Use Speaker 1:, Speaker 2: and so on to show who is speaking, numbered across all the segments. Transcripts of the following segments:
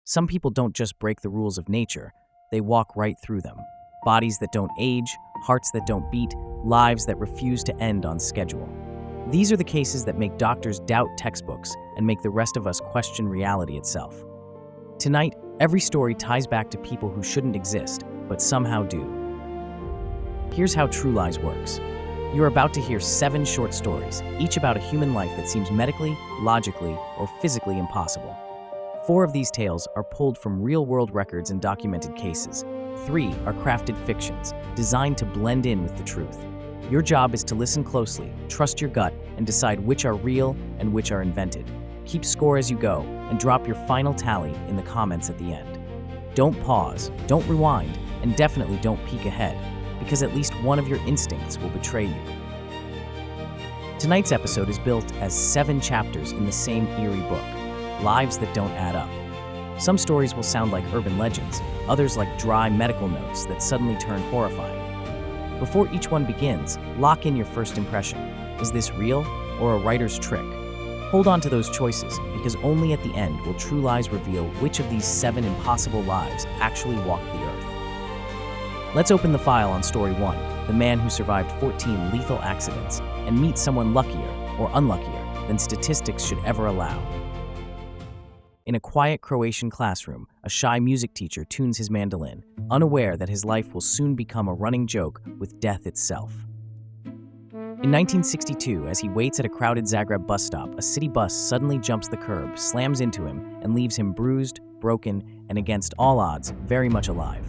Speaker 1: Some people don't just break the rules of nature, they walk right through them. Bodies that don't age, hearts that don't beat, lives that refuse to end on schedule. These are the cases that make doctors doubt textbooks and make the rest of us question reality itself. Tonight, every story ties back to people who shouldn't exist, but somehow do. Here's how TruLies works. You're about to hear 7 short stories, each about a human life that seems medically, logically, or physically impossible. 4 of these tales are pulled from real-world records and documented cases. 3 are crafted fictions, designed to blend in with the truth. Your job is to listen closely, trust your gut, and decide which are real and which are invented. Keep score as you go, and drop your final tally in the comments at the end. Don't pause, don't rewind, and definitely don't peek ahead, because at least one of your instincts will betray you. Tonight's episode is built as 7 chapters in the same eerie book, Lives That Don't Add Up. Some stories will sound like urban legends, others like dry medical notes that suddenly turn horrifying. Before each one begins, lock in your first impression. Is this real or a writer's trick? Hold on to those choices, because only at the end will TruLies reveal which of these 7 impossible lives actually walked the earth. Let's open the file on story 1, the man who survived 14 lethal accidents, and meet someone luckier or unluckier than statistics should ever allow. In a quiet Croatian classroom, a shy music teacher tunes his mandolin, unaware that his life will soon become a running joke with death itself. In 1962, as he waits at a crowded Zagreb bus stop, a city bus suddenly jumps the curb, slams into him, and leaves him bruised, broken, and against all odds, very much alive.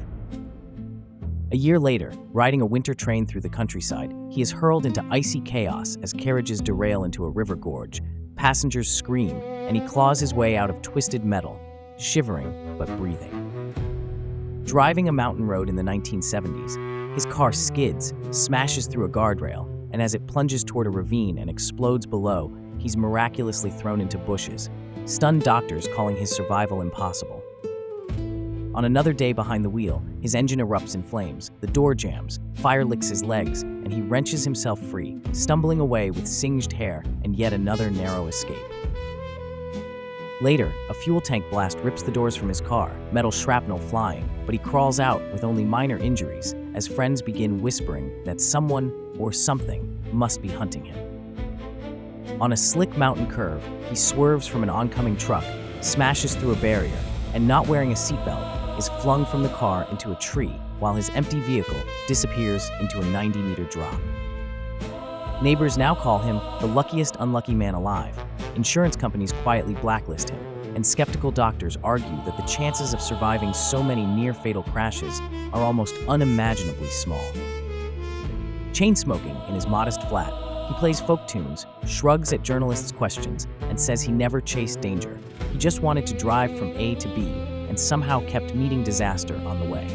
Speaker 1: A year later, riding a winter train through the countryside, he is hurled into icy chaos as carriages derail into a river gorge. Passengers scream, and he claws his way out of twisted metal, shivering but breathing. Driving a mountain road in the 1970s, his car skids, smashes through a guardrail, and as it plunges toward a ravine and explodes below, he's miraculously thrown into bushes, stunned doctors calling his survival impossible. On another day behind the wheel, his engine erupts in flames, the door jams, fire licks his legs, and he wrenches himself free, stumbling away with singed hair and yet another narrow escape. Later, a fuel tank blast rips the doors from his car, metal shrapnel flying, but he crawls out with only minor injuries as friends begin whispering that someone or something must be hunting him. On a slick mountain curve, he swerves from an oncoming truck, smashes through a barrier, and not wearing a seatbelt, is flung from the car into a tree while his empty vehicle disappears into a 90-meter drop. Neighbors now call him the luckiest unlucky man alive. Insurance companies quietly blacklist him, and skeptical doctors argue that the chances of surviving so many near-fatal crashes are almost unimaginably small. Chain-smoking in his modest flat, he plays folk tunes, shrugs at journalists' questions, and says he never chased danger. He just wanted to drive from A to B and somehow kept meeting disaster on the way.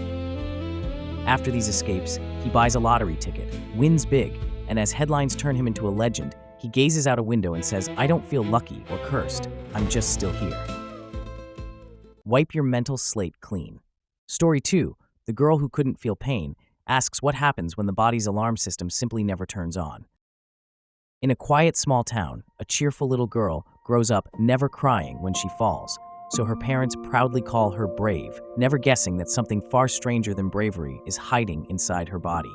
Speaker 1: After these escapes, he buys a lottery ticket, wins big, and as headlines turn him into a legend, he gazes out a window and says, "I don't feel lucky or cursed, I'm just still here." Wipe your mental slate clean. Story 2, the girl who couldn't feel pain, asks what happens when the body's alarm system simply never turns on. In a quiet small town, a cheerful little girl grows up never crying when she falls, so her parents proudly call her brave, never guessing that something far stranger than bravery is hiding inside her body.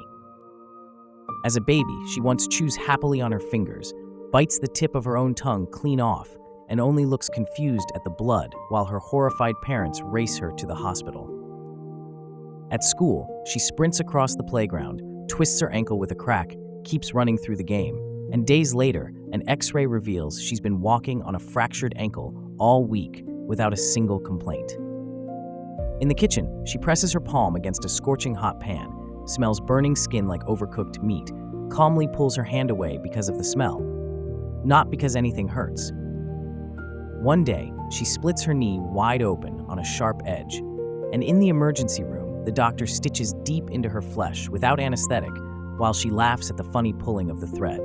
Speaker 1: As a baby, she once chews happily on her fingers, bites the tip of her own tongue clean off, and only looks confused at the blood while her horrified parents race her to the hospital. At school, she sprints across the playground, twists her ankle with a crack, keeps running through the game, and days later, an X-ray reveals she's been walking on a fractured ankle all week without a single complaint. In the kitchen, she presses her palm against a scorching hot pan, smells burning skin like overcooked meat, calmly pulls her hand away because of the smell, not because anything hurts. One day, she splits her knee wide open on a sharp edge, and in the emergency room, the doctor stitches deep into her flesh without anesthetic while she laughs at the funny pulling of the thread.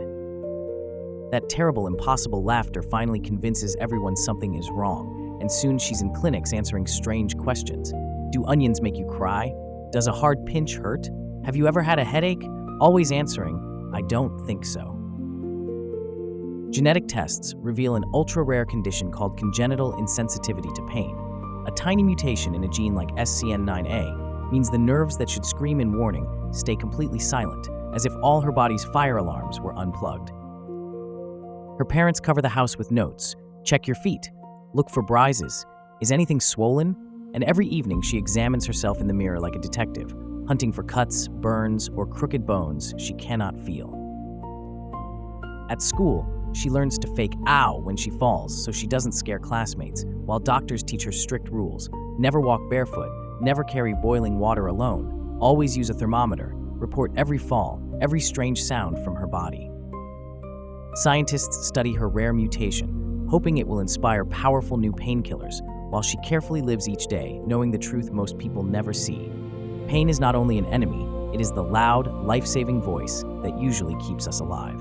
Speaker 1: That terrible, impossible laughter finally convinces everyone something is wrong, and soon she's in clinics answering strange questions. Do onions make you cry? Does a hard pinch hurt? Have you ever had a headache? Always answering, I don't think so. Genetic tests reveal an ultra-rare condition called congenital insensitivity to pain, A tiny mutation in a gene like SCN9A means the nerves that should scream in warning stay completely silent, as if all her body's fire alarms were unplugged. Her parents cover the house with notes: check your feet, look for bruises, is anything swollen? And every evening she examines herself in the mirror like a detective, hunting for cuts, burns, or crooked bones she cannot feel. At school, she learns to fake "ow" when she falls so she doesn't scare classmates, while doctors teach her strict rules: never walk barefoot, never carry boiling water alone, always use a thermometer, report every fall, every strange sound from her body. Scientists study her rare mutation, hoping it will inspire powerful new painkillers, while she carefully lives each day, knowing the truth most people never see. Pain is not only an enemy, it is the loud, life-saving voice that usually keeps us alive.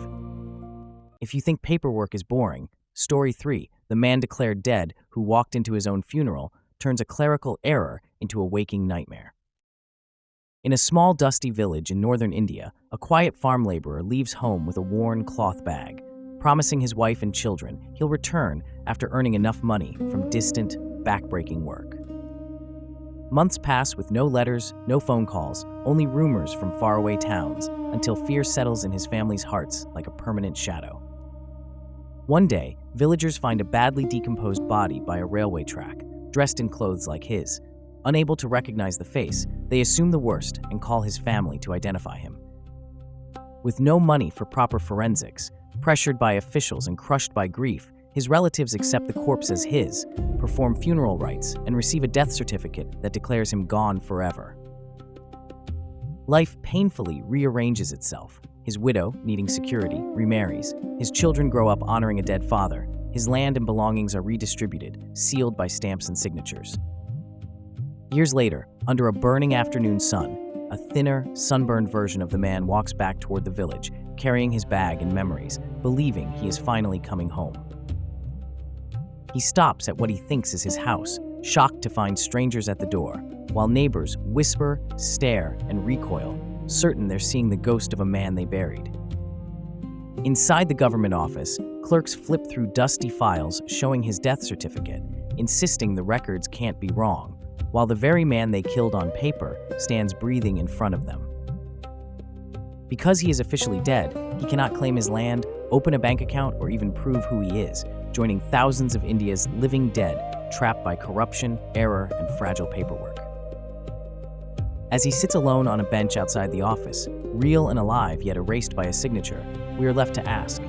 Speaker 1: If you think paperwork is boring, Story 3, the man declared dead who walked into his own funeral, turns a clerical error into a waking nightmare. In a small, dusty village in northern India, a quiet farm laborer leaves home with a worn cloth bag, promising his wife and children he'll return after earning enough money from distant, backbreaking work. Months pass with no letters, no phone calls, only rumors from faraway towns, until fear settles in his family's hearts like a permanent shadow. One day, villagers find a badly decomposed body by a railway track, dressed in clothes like his. Unable to recognize the face, they assume the worst and call his family to identify him. With no money for proper forensics, pressured by officials and crushed by grief, his relatives accept the corpse as his, perform funeral rites, and receive a death certificate that declares him gone forever. Life painfully rearranges itself. His widow, needing security, remarries. His children grow up honoring a dead father. His land and belongings are redistributed, sealed by stamps and signatures. Years later, under a burning afternoon sun, a thinner, sunburned version of the man walks back toward the village, carrying his bag and memories, believing he is finally coming home. He stops at what he thinks is his house, shocked to find strangers at the door, while neighbors whisper, stare, and recoil, certain they're seeing the ghost of a man they buried. Inside the government office, clerks flip through dusty files showing his death certificate, insisting the records can't be wrong, while the very man they killed on paper stands breathing in front of them. Because he is officially dead, he cannot claim his land, open a bank account, or even prove who he is, joining thousands of India's living dead trapped by corruption, error, and fragile paperwork. As he sits alone on a bench outside the office, real and alive yet erased by a signature, we are left to ask,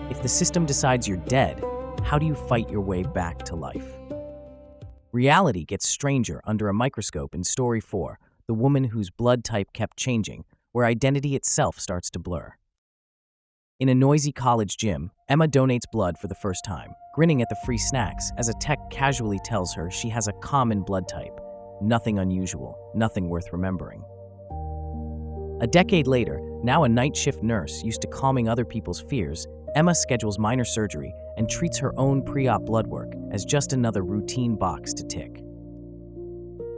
Speaker 1: if the system decides you're dead, how do you fight your way back to life? Reality gets stranger under a microscope in Story 4, the woman whose blood type kept changing, where identity itself starts to blur. In a noisy college gym, Emma donates blood for the first time, grinning at the free snacks as a tech casually tells her she has a common blood type. Nothing unusual, nothing worth remembering. A decade later, now a night shift nurse used to calming other people's fears, Emma schedules minor surgery and treats her own pre-op blood work as just another routine box to tick.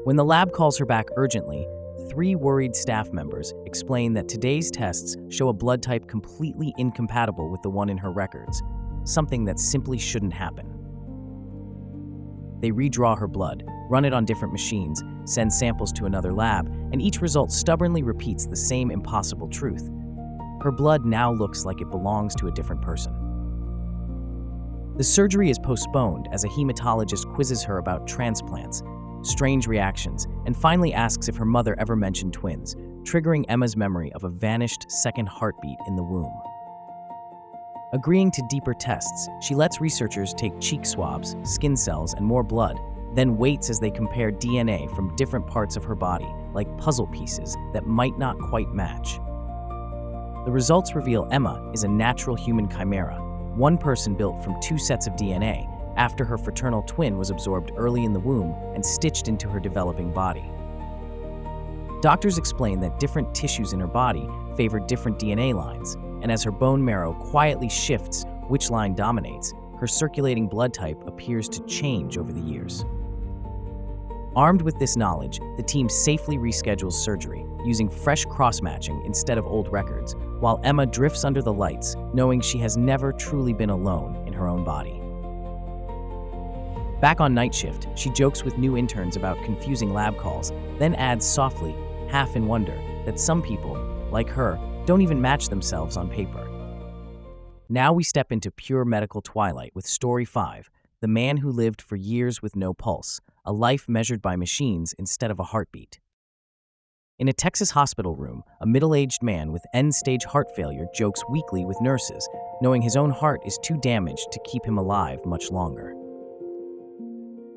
Speaker 1: When the lab calls her back urgently, 3 worried staff members explain that today's tests show a blood type completely incompatible with the one in her records, something that simply shouldn't happen. They redraw her blood, run it on different machines, send samples to another lab, and each result stubbornly repeats the same impossible truth. Her blood now looks like it belongs to a different person. The surgery is postponed as a hematologist quizzes her about transplants, strange reactions, and finally asks if her mother ever mentioned twins, triggering Emma's memory of a vanished second heartbeat in the womb. Agreeing to deeper tests, she lets researchers take cheek swabs, skin cells, and more blood, then waits as they compare DNA from different parts of her body, like puzzle pieces that might not quite match. The results reveal Emma is a natural human chimera, one person built from 2 sets of DNA, after her fraternal twin was absorbed early in the womb and stitched into her developing body. Doctors explain that different tissues in her body favor different DNA lines, and as her bone marrow quietly shifts which line dominates, her circulating blood type appears to change over the years. Armed with this knowledge, the team safely reschedules surgery, using fresh cross-matching instead of old records, while Emma drifts under the lights, knowing she has never truly been alone in her own body. Back on night shift, she jokes with new interns about confusing lab calls, then adds softly, half in wonder, that some people, like her, don't even match themselves on paper. Now we step into pure medical twilight with Story 5, The Man Who Lived for Years with No Pulse, a life measured by machines instead of a heartbeat. In a Texas hospital room, a middle-aged man with end-stage heart failure jokes weakly with nurses, knowing his own heart is too damaged to keep him alive much longer.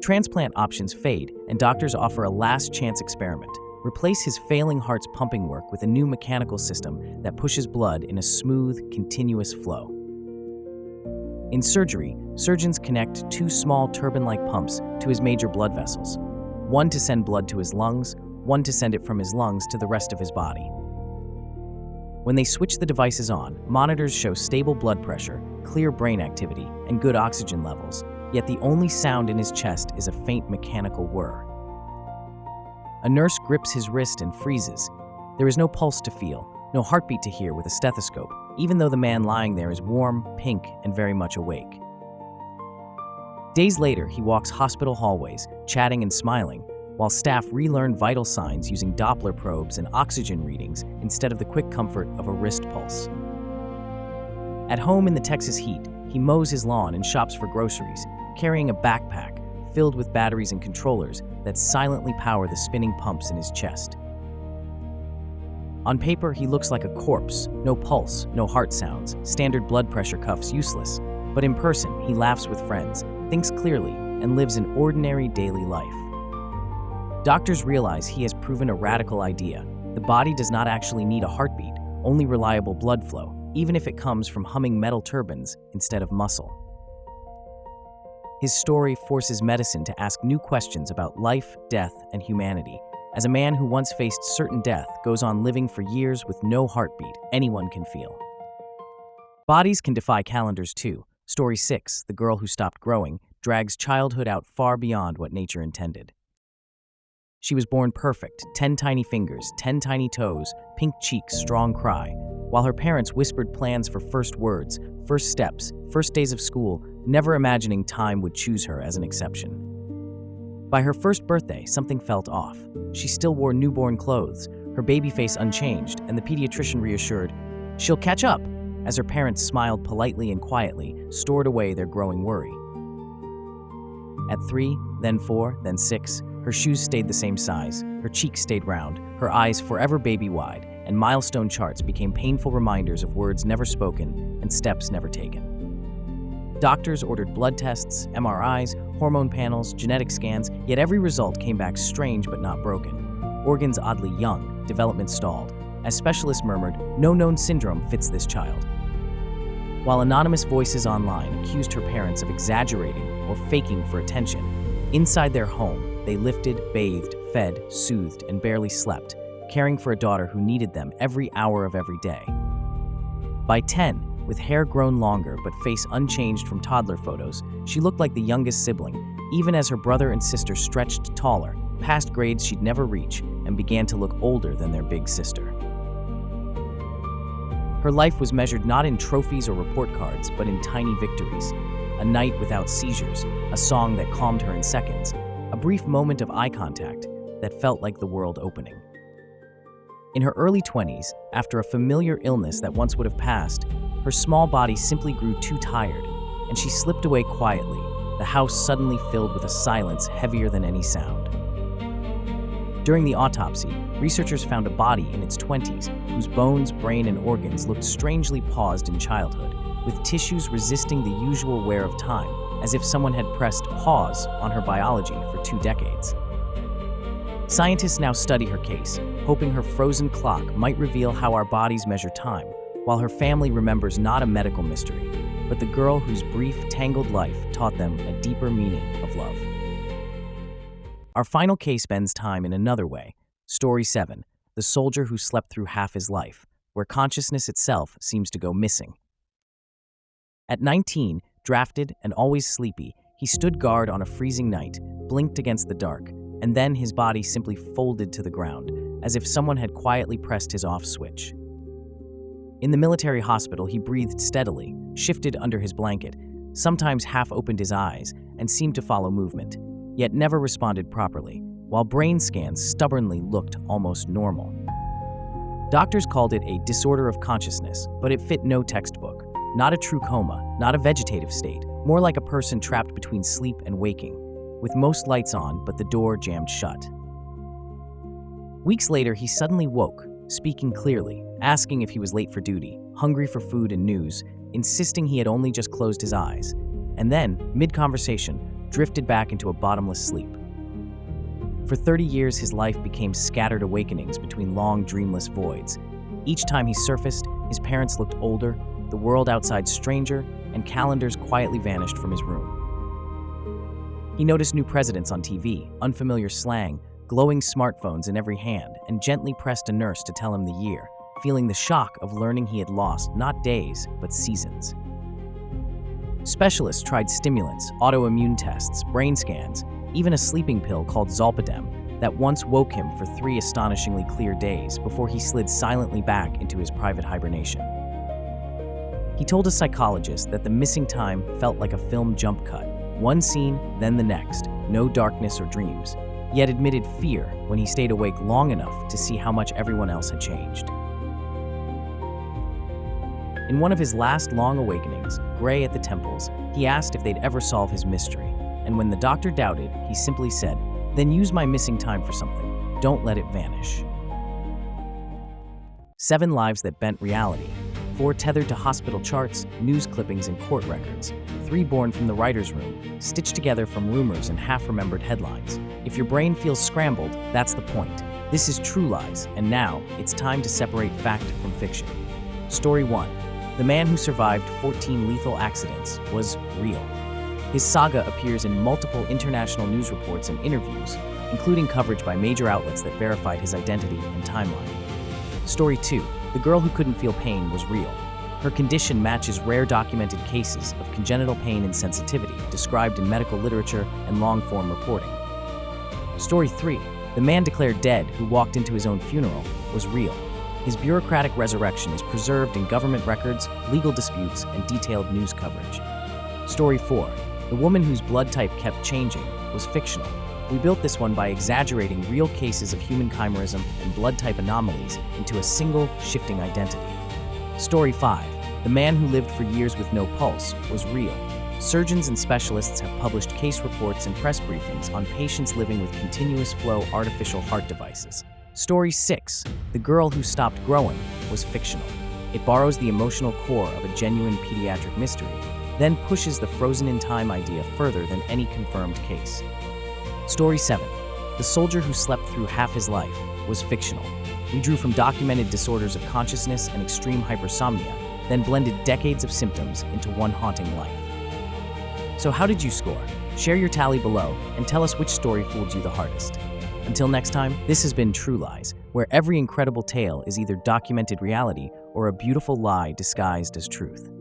Speaker 1: Transplant options fade, and doctors offer a last-chance experiment. Replace his failing heart's pumping work with a new mechanical system that pushes blood in a smooth, continuous flow. In surgery, surgeons connect two small turbine-like pumps to his major blood vessels, one to send blood to his lungs, one to send it from his lungs to the rest of his body. When they switch the devices on, monitors show stable blood pressure, clear brain activity, and good oxygen levels, yet the only sound in his chest is a faint mechanical whir. A nurse grips his wrist and freezes. There is no pulse to feel, no heartbeat to hear with a stethoscope, even though the man lying there is warm, pink, and very much awake. Days later, he walks hospital hallways, chatting and smiling, while staff relearn vital signs using Doppler probes and oxygen readings instead of the quick comfort of a wrist pulse. At home in the Texas heat, he mows his lawn and shops for groceries, carrying a backpack filled with batteries and controllers that silently power the spinning pumps in his chest. On paper, he looks like a corpse, no pulse, no heart sounds, standard blood pressure cuffs useless, but in person, he laughs with friends, thinks clearly, and lives an ordinary daily life. Doctors realize he has proven a radical idea. The body does not actually need a heartbeat, only reliable blood flow, even if it comes from humming metal turbines instead of muscle. His story forces medicine to ask new questions about life, death, and humanity, as a man who once faced certain death goes on living for years with no heartbeat anyone can feel. Bodies can defy calendars too. Story 6, The Girl Who Stopped Growing, drags childhood out far beyond what nature intended. She was born perfect, 10 tiny fingers, 10 tiny toes, pink cheeks, strong cry, while her parents whispered plans for first words, first steps, first days of school, never imagining time would choose her as an exception. By her first birthday, something felt off. She still wore newborn clothes, her baby face unchanged, and the pediatrician reassured, "She'll catch up," as her parents smiled politely and quietly, stored away their growing worry. At 3, then 4, then 6, her shoes stayed the same size, her cheeks stayed round, her eyes forever baby-wide, and milestone charts became painful reminders of words never spoken and steps never taken. Doctors ordered blood tests, MRIs, hormone panels, genetic scans, yet every result came back strange but not broken. Organs oddly young, development stalled. As specialists murmured, no known syndrome fits this child. While anonymous voices online accused her parents of exaggerating or faking for attention, inside their home, they lifted, bathed, fed, soothed, and barely slept, caring for a daughter who needed them every hour of every day. By 10, with hair grown longer but face unchanged from toddler photos, she looked like the youngest sibling, even as her brother and sister stretched taller, past grades she'd never reach, and began to look older than their big sister. Her life was measured not in trophies or report cards, but in tiny victories. A night without seizures, a song that calmed her in seconds, a brief moment of eye contact that felt like the world opening. In her early 20s, after a familiar illness that once would have passed, her small body simply grew too tired, and she slipped away quietly, the house suddenly filled with a silence heavier than any sound. During the autopsy, researchers found a body in its 20s whose bones, brain, and organs looked strangely paused in childhood, with tissues resisting the usual wear of time, as if someone had pressed pause on her biology for 2 decades. Scientists now study her case, hoping her frozen clock might reveal how our bodies measure time, while her family remembers not a medical mystery, but the girl whose brief, tangled life taught them a deeper meaning of love. Our final case spends time in another way. Story 7, The Soldier Who Slept Through Half His Life, where consciousness itself seems to go missing. At 19, drafted and always sleepy, he stood guard on a freezing night, blinked against the dark, and then his body simply folded to the ground, as if someone had quietly pressed his off switch. In the military hospital, he breathed steadily, shifted under his blanket, sometimes half opened his eyes and seemed to follow movement, yet never responded properly, while brain scans stubbornly looked almost normal. Doctors called it a disorder of consciousness, but it fit no textbook. Not a true coma, not a vegetative state, more like a person trapped between sleep and waking, with most lights on but the door jammed shut. Weeks later, he suddenly woke, speaking clearly, asking if he was late for duty, hungry for food and news, insisting he had only just closed his eyes, and then, mid-conversation, drifted back into a bottomless sleep. For 30 years, his life became scattered awakenings between long, dreamless voids. Each time he surfaced, his parents looked older, the world outside stranger, and calendars quietly vanished from his room. He noticed new presidents on TV, unfamiliar slang, glowing smartphones in every hand, and gently pressed a nurse to tell him the year, feeling the shock of learning he had lost not days, but seasons. Specialists tried stimulants, autoimmune tests, brain scans, even a sleeping pill called Zolpidem that once woke him for 3 astonishingly clear days before he slid silently back into his private hibernation. He told a psychologist that the missing time felt like a film jump cut, one scene, then the next, no darkness or dreams, yet admitted fear when he stayed awake long enough to see how much everyone else had changed. In one of his last long awakenings, gray at the temples, he asked if they'd ever solve his mystery, and when the doctor doubted, he simply said, "Then use my missing time for something. Don't let it vanish." 7 lives that bent reality. 4 tethered to hospital charts, news clippings, and court records. 3 born from the writer's room, stitched together from rumors and half-remembered headlines. If your brain feels scrambled, that's the point. This is TruLies, and now it's time to separate fact from fiction. Story 1. The man who survived 14 lethal accidents was real. His saga appears in multiple international news reports and interviews, including coverage by major outlets that verified his identity and timeline. Story 2. The girl who couldn't feel pain was real. Her condition matches rare documented cases of congenital pain insensitivity described in medical literature and long-form reporting. Story 3. The man declared dead who walked into his own funeral was real. His bureaucratic resurrection is preserved in government records, legal disputes, and detailed news coverage. Story 4. The woman whose blood type kept changing was fictional. We built this one by exaggerating real cases of human chimerism and blood type anomalies into a single, shifting identity. Story 5. The man who lived for years with no pulse was real. Surgeons and specialists have published case reports and press briefings on patients living with continuous flow artificial heart devices. Story 6. The girl who stopped growing was fictional. It borrows the emotional core of a genuine pediatric mystery, then pushes the frozen-in-time idea further than any confirmed case. Story 7. The soldier who slept through half his life was fictional. We drew from documented disorders of consciousness and extreme hypersomnia, then blended decades of symptoms into one haunting life. So how did you score? Share your tally below and tell us which story fooled you the hardest. Until next time, this has been TruLies, where every incredible tale is either documented reality or a beautiful lie disguised as truth.